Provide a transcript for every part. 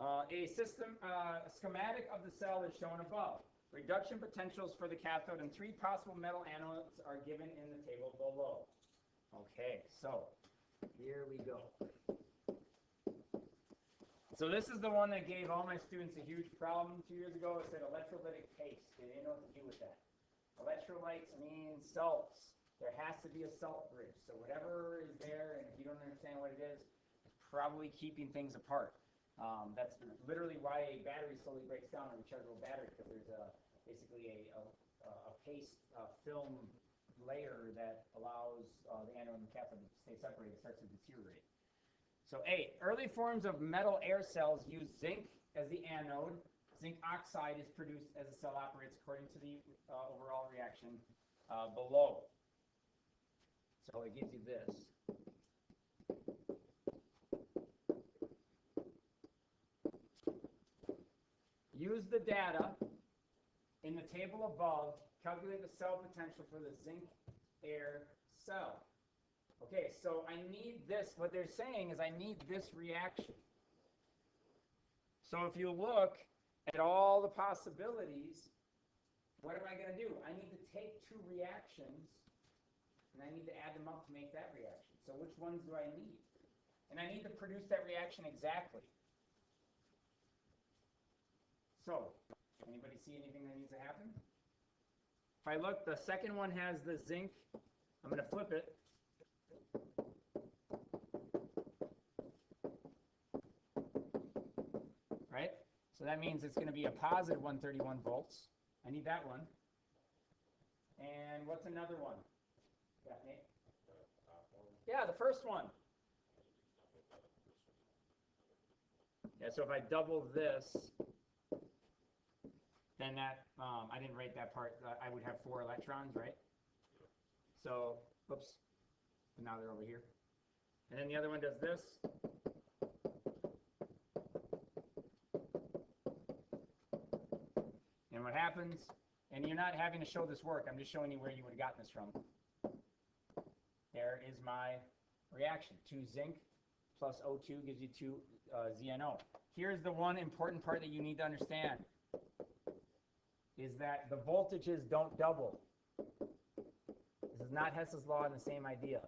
A system schematic of the cell is shown above. Reduction potentials for the cathode and 3 possible metal anodes are given in the table below. Okay, so here we go. So this is the one that gave all my students a huge problem 2 years ago. It said electrolytic paste. They didn't know what to do with that. Electrolytes mean salts. There has to be a salt bridge. So whatever is there, and if you don't understand what it is, it's probably keeping things apart. That's literally why a battery slowly breaks down, a rechargeable battery, because there's basically a paste film layer that allows the anode and the cathode to stay separated. It starts to deteriorate. So 8, early forms of metal air cells use zinc as the anode. Zinc oxide is produced as the cell operates according to the overall reaction below. So it gives you this. Use the data in the table above. Calculate the cell potential for the zinc air cell. Okay, so I need this. What they're saying is I need this reaction. So if you look at all the possibilities, what am I going to do? I need to take 2 reactions, and I need to add them up to make that reaction. So which ones do I need? And I need to produce that reaction exactly. So, anybody see anything that needs to happen? If I look, the second one has the zinc. I'm going to flip it. Right? So that means it's going to be a positive 131 volts. I need that one. And what's another one? Yeah, Nate? Yeah, the first one. Yeah, so if I double this, then that, I didn't write that part, I would have 4 electrons, right? So, oops, but now they're over here. And then the other one does this. And what happens, and you're not having to show this work, I'm just showing you where you would have gotten this from. There is my reaction. 2 zinc plus O2 gives you 2 ZNO. Here's the one important part that you need to understand, is that the voltages don't double. This is not Hess's law and the same idea.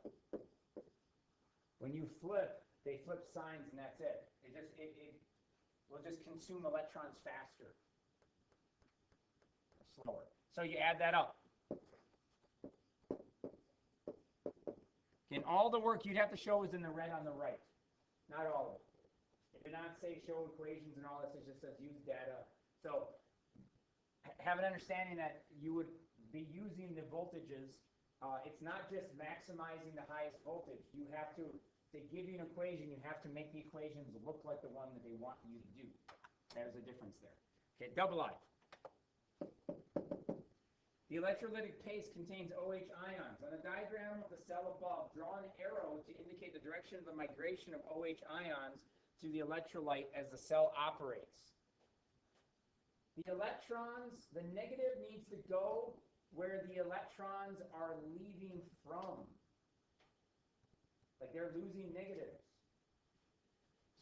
When you flip, they flip signs and that's it. It will just consume electrons faster. Slower. So you add that up. And all the work you'd have to show is in the red on the right. Not all of it. It did not say show equations and all this. It just says use data. So have an understanding that you would be using the voltages. It's not just maximizing the highest voltage. You have to give you an equation, you have to make the equations look like the one that they want you to do. There's a difference there. Okay, double I. The electrolytic paste contains OH ions. On the diagram of the cell above, draw an arrow to indicate the direction of the migration of OH ions to the electrolyte as the cell operates. The electrons, the negative needs to go where the electrons are leaving from. Like they're losing negatives.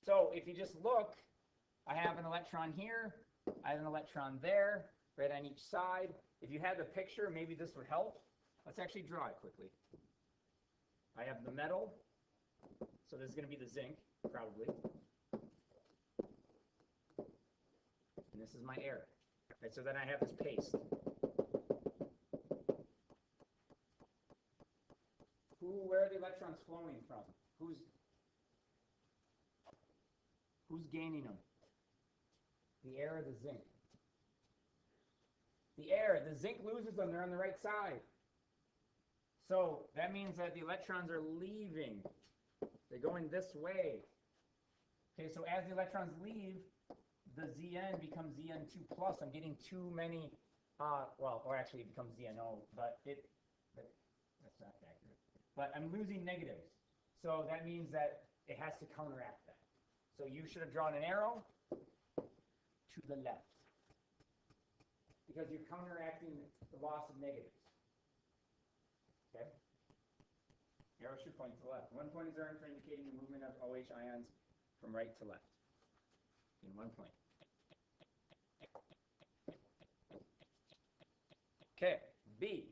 So if you just look, I have an electron here, I have an electron there, right on each side. If you had the picture, maybe this would help. Let's actually draw it quickly. I have the metal, so this is going to be the zinc, probably. And this is my air. Right, so then I have this paste. Where are the electrons flowing from? Who's gaining them? The air or the zinc? The air. The zinc loses them. They're on the right side. So that means that the electrons are leaving. They're going this way. Okay, so as the electrons leave, the Zn becomes Zn2 plus. I'm getting too many, or actually it becomes ZnO, but that's not accurate. But I'm losing negatives. So that means that it has to counteract that. So you should have drawn an arrow to the left, because you're counteracting the loss of negatives. Okay? Arrow should point to the left. One point is earned for indicating the movement of OH ions from right to left. in 1 point. Okay, B.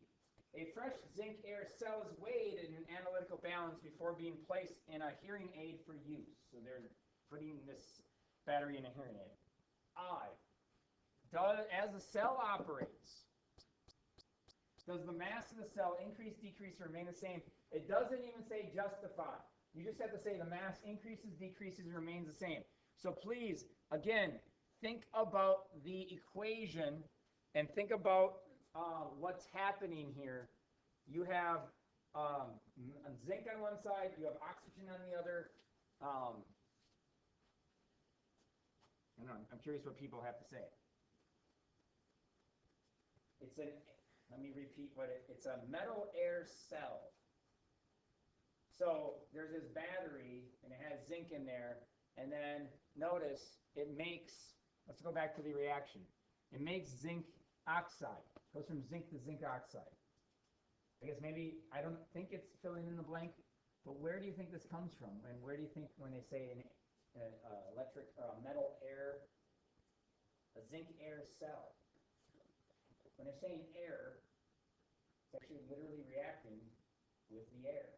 A fresh zinc air cell is weighed in an analytical balance before being placed in a hearing aid for use. So they're putting this battery in a hearing aid. I. As the cell operates, does the mass of the cell increase, decrease, or remain the same? It doesn't even say justify. You just have to say the mass increases, decreases, and remains the same. So please, again, think about the equation and think about what's happening here. You have zinc on one side, you have oxygen on the other. I'm curious what people have to say. Let me repeat it's a metal air cell. So there's this battery and it has zinc in there, and then notice it makes, let's go back to the reaction. It makes zinc oxide. Goes from zinc to zinc oxide. I guess maybe, I don't think it's filling in the blank, but where do you think this comes from? And where do you think when they say metal air, a zinc air cell? When they're saying air, it's actually literally reacting with the air.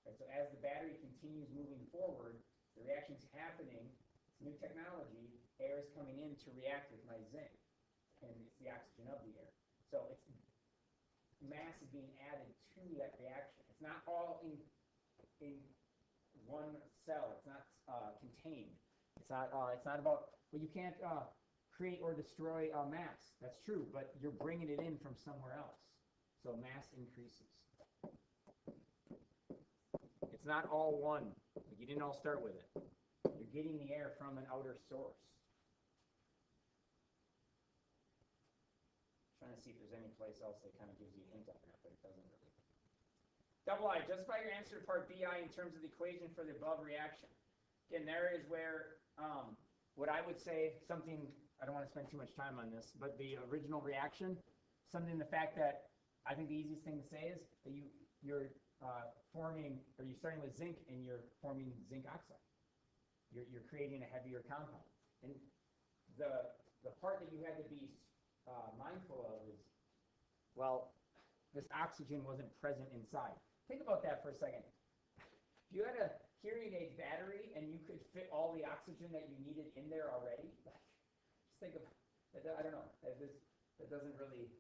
Right, so as the battery continues moving forward, the reaction's happening. It's new technology. Air is coming in to react with my zinc, and it's the oxygen of the air. So it's mass is being added to that reaction. It's not all in one cell. It's not contained. It's not about. Well, you can't create or destroy mass. That's true, but you're bringing it in from somewhere else. So mass increases. It's not all one. Like you didn't all start with it. You're getting the air from an outer source. Trying to see if there's any place else that kind of gives you a hint on that, but it doesn't really. Double I, justify your answer to part BI in terms of the equation for the above reaction. Again, there is where what I would say, something, I don't want to spend too much time on this, but the original reaction, something, the fact that I think the easiest thing to say is that you're forming, or you're starting with zinc and you're forming zinc oxide. You're creating a heavier compound. And the part that you had to be mindful of is, well, this oxygen wasn't present inside. Think about that for a second. If you had a hearing aid battery and you could fit all the oxygen that you needed in there already, just think of that. I don't know. That doesn't really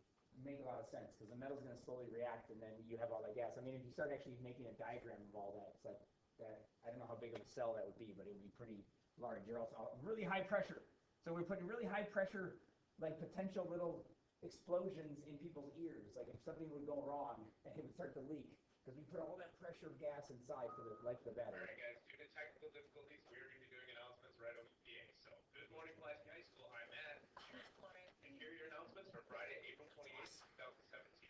make a lot of sense because the metal's going to slowly react and then you have all that gas. I mean, if you start actually making a diagram of all that, it's like that. I don't know how big of a cell that would be, but it would be pretty large. You're also really high pressure. So we're putting really high pressure, like potential little explosions in people's ears, like if something would go wrong and it would start to leak because we put all that pressure of gas inside for the life of the battery. All right, guys, due to technical difficulties, we are going to be doing announcements right over the PA. So, good morning, Pulaski High School. I'm Matt. Good morning. And here are your announcements for Friday, April 28th, 2017.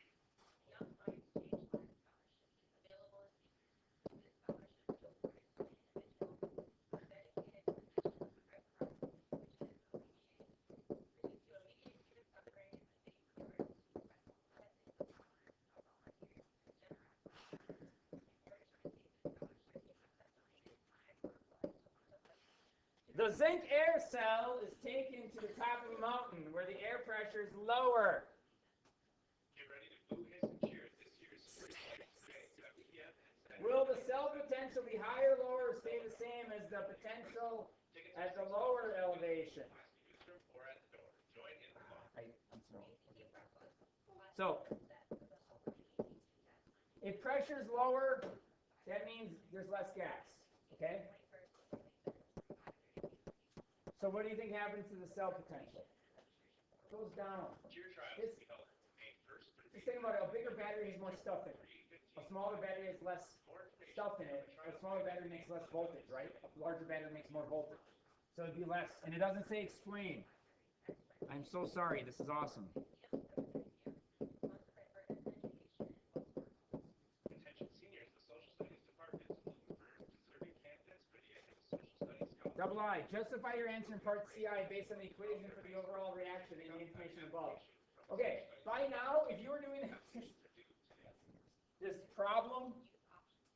The zinc air cell is taken to the top of a mountain where the air pressure is lower. Get ready to boo, hiss, and cheer at this year's spring today, 7 p.m. and Will the cell potential be higher, lower, or stay the same as the potential at the lower elevation? Newsroom or at the door. Join in the fun. I'm sorry. So, if pressure is lower, that means there's less gas. Okay? So what do you think happens to the cell potential? It goes down. Cheer trials will be held May 1st through Just think about it. A bigger battery has more stuff in it. A smaller battery has less stuff in it. A smaller battery makes less voltage, right? A larger battery makes more voltage. So it'd be less. And it doesn't say explain. I'm so sorry. This is awesome. Attention seniors, the social studies department is looking for deserving candidates for the annual social studies scholarship. Double I. Justify your answer in part CI based on the equation for the overall reaction and the information above. Okay, by now, if you were doing this problem,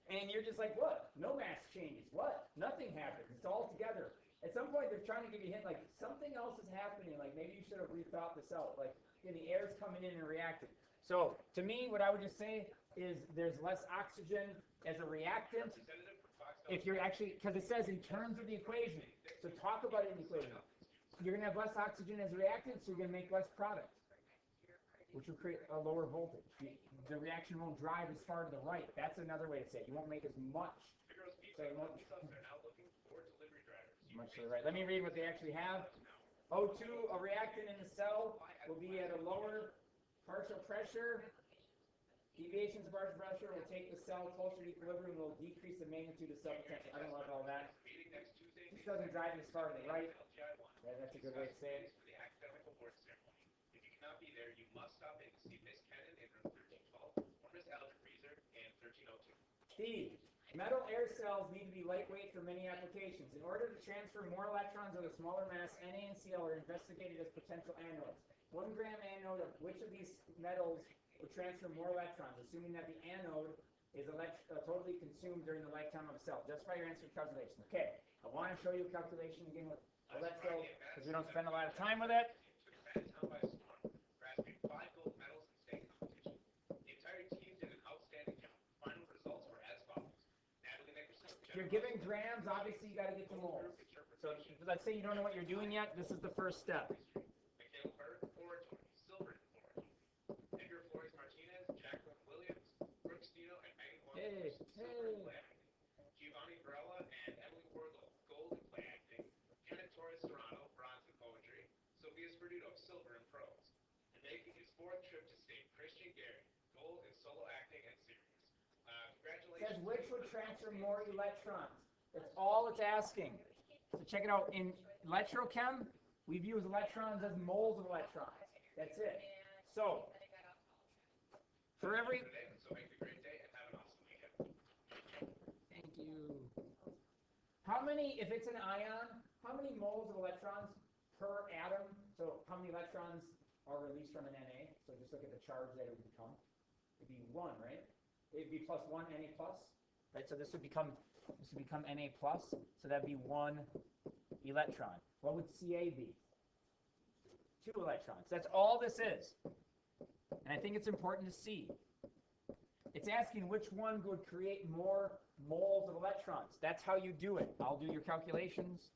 and you're just like, what? No mass changes. What? Nothing happens. It's all together. at some point they're trying to give you a hint, like something else is happening, like maybe you should have rethought this out, like the air's coming in and reacting. So to me, what I would just say is there's less oxygen as a reactant. If you're actually, because it says in terms of the equation, so talk about it in the equation. You're going to have less oxygen as a reactant, so you're going to make less product, which will create a lower voltage. The reaction won't drive as far to the right. That's another way to say it. You won't make as much. So you won't much to the right. Let me read what they actually have. O2, a reactant in the cell, will be at a lower partial pressure. Deviations of partial pressure will take the cell closer to equilibrium and will decrease the magnitude of cell potential. I don't like all that. This doesn't drive as far to the right. Yeah, that's a good way to say it. If you cannot be there, you must stop in to see Miss Cannon in room 1312 or Miss Algebra Freezer in 1302. D. Metal air cells need to be lightweight for many applications. In order to transfer more electrons with a smaller mass, Na and Cl are investigated as potential anodes. 1 gram anode of which of these metals will transfer more electrons, assuming that the anode is totally consumed during the lifetime of a cell. Justify your answer calculation. Okay, I want to show you a calculation again with electro, because we don't spend a lot of time with it. If you're giving grams, obviously you got to get to moles. So let's say you don't know what you're doing yet. This is the first step. Hey. Giovanni Varela and Emily Warlow, gold and play acting. Kenneth Torres Serrano, bronze in poetry. Sophia Sperduto, silver in prose. And making his 4th trip to state, Christian Gary, gold in solo acting and series. Congratulations. Says which would transfer more electrons. That's all it's asking. So check it out. In electrochem, we view electrons as moles of electrons. That's it. So for every... So make a great day and have an awesome weekend. Thank you. How many, if it's an ion, how many moles of electrons per atom? So how many electrons are released from an Na? So just look at the charge that it would become. It'd be 1, right? It'd be plus 1 Na plus, right? So this would become Na plus. So that'd be 1 electron. What would Ca be? 2 electrons. That's all this is. And I think it's important to see. It's asking which one would create more moles of electrons. That's how you do it. I'll do your calculations.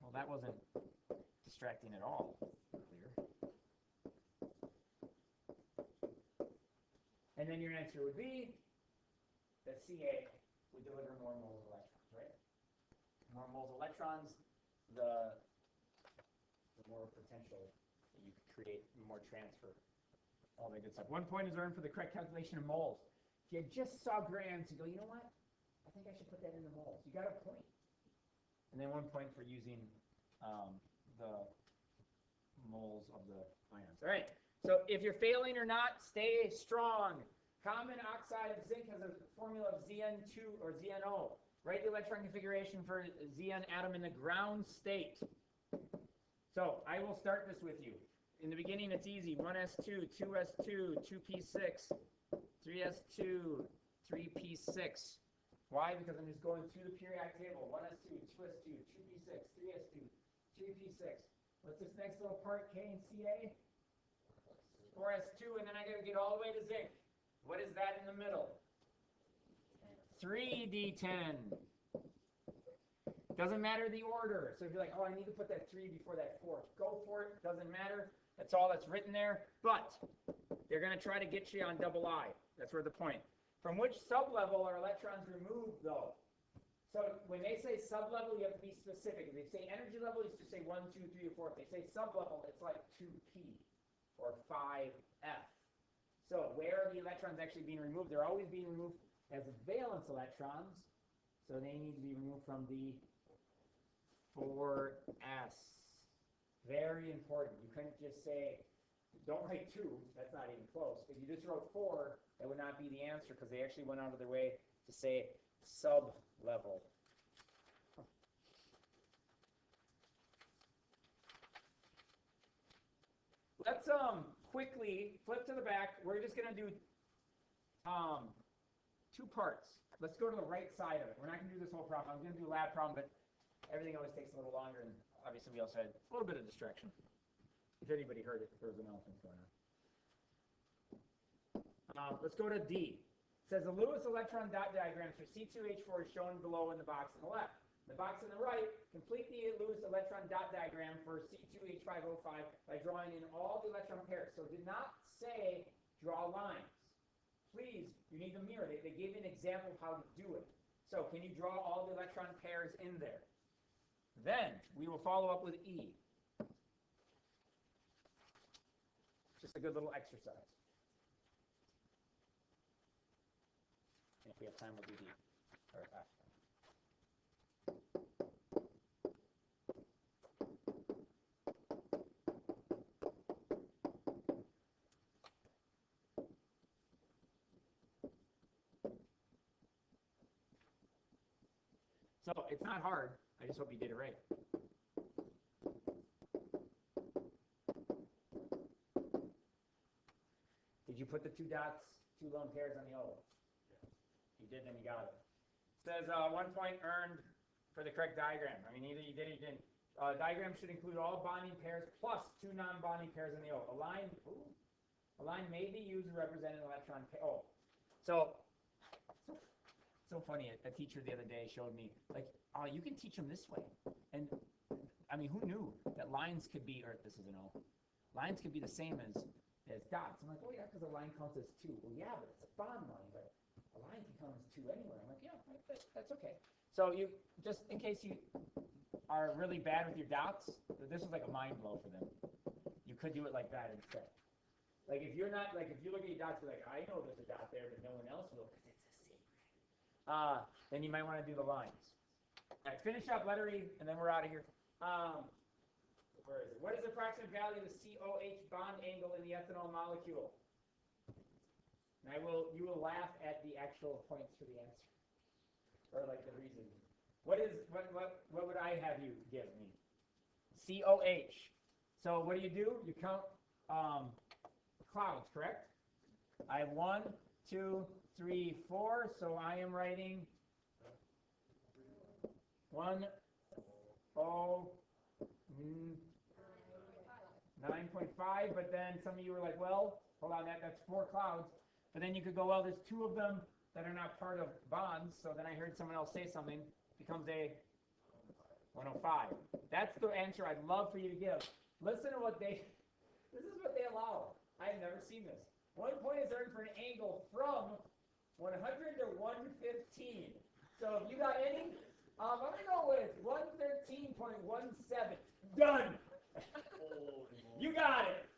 Well, that wasn't distracting at all. Clear. And then your answer would be that Ca would deliver more moles of electrons, right? More moles of electrons, the more potential that you could create, more transfer. All that good stuff. 1 point is earned for the correct calculation of moles. If you just saw grams, you go, you know what? I think I should put that in the moles. You got a point. And then 1 point for using the moles of the ions. All right. So if you're failing or not, stay strong. Common oxide of zinc has a formula of Zn2 or ZnO. Write the electron configuration for Zn atom in the ground state. So I will start this with you. In the beginning, it's easy. 1s2, 2s2, 2p6, 3s2, 3p6. Why? Because I'm just going through the periodic table. 1s2, 2s2, 2p6, 3s2, 3p6. What's this next little part, K and Ca? 4s2, and then I got to get all the way to zinc. What is that in the middle? 3d10. Doesn't matter the order. So if you're like, oh, I need to put that 3 before that 4, go for it. Doesn't matter. That's all that's written there. But they're going to try to get you on double I. That's where the point. From which sublevel are electrons removed, though? So when they say sublevel, you have to be specific. If they say energy level, you just say 1, 2, 3, or 4. If they say sublevel, it's like 2p or 5f. So where are the electrons actually being removed? They're always being removed as valence electrons. So they need to be removed from the 4s. Very important. You couldn't just say, don't write 2. That's not even close. If you just wrote 4, that would not be the answer because they actually went out of their way to say sub-level. Let's quickly flip to the back. We're just going to do 2 parts. Let's go to the right side of it. We're not going to do this whole problem. I'm going to do a lab problem, but everything always takes a little longer, and obviously we also had a little bit of distraction. If anybody heard it, there was announcements going on. Let's go to D. It says the Lewis electron dot diagram for C2H4 is shown below in the box on the left. In the box on the right, complete the Lewis electron dot diagram for C2H5O5 by drawing in all the electron pairs. So did not say draw lines. Please, you need the mirror. They gave you an example of how to do it. So can you draw all the electron pairs in there? Then we will follow up with E. Just a good little exercise. And if we have time, we'll do D. Or F. So it's not hard. I just hope you did it right. Did you put the two dots, two lone pairs on the O? You did, then you got it. It says 1 point earned for the correct diagram. I mean, either you did or you didn't. Diagram should include all bonding pairs plus two non-bonding pairs on the O. A line may be used to represent an electron pair. Oh, so funny. A teacher the other day showed me, like, you can teach them this way. And, I mean, who knew that lines could be, or this is an O, lines could be the same as dots. I'm like, oh, yeah, because a line counts as two. Well, yeah, but it's a bond line, but a line can count as two anywhere. I'm like, yeah, that's okay. So you, just in case you are really bad with your dots, this was like a mind blow for them. You could do it like that instead. Like, if you're not, like, if you look at your dots, you're like, I know there's a dot there, but no one else will, because it's a secret. Then you might want to do the lines. All right, finish up letter E, and then we're out of here. Where is it? What is the approximate value of the COH bond angle in the ethanol molecule? And you will laugh at the actual points for the answer, or like the reason. What would I have you give me? COH. So what do? You count clouds, correct? I have 1, 2, 3, 4. So I am writing 1, 0, 9.5, but then some of you were like, well, hold on, that's 4 clouds. But then you could go, well, there's 2 of them that are not part of bonds. So then I heard someone else say something, becomes a 105. That's the answer I'd love for you to give. Listen to this is what they allow. I have never seen this. 1 point is earned for an angle from 100 to 115. So if you got any, I'm going to go with 113.17. Done. You got it.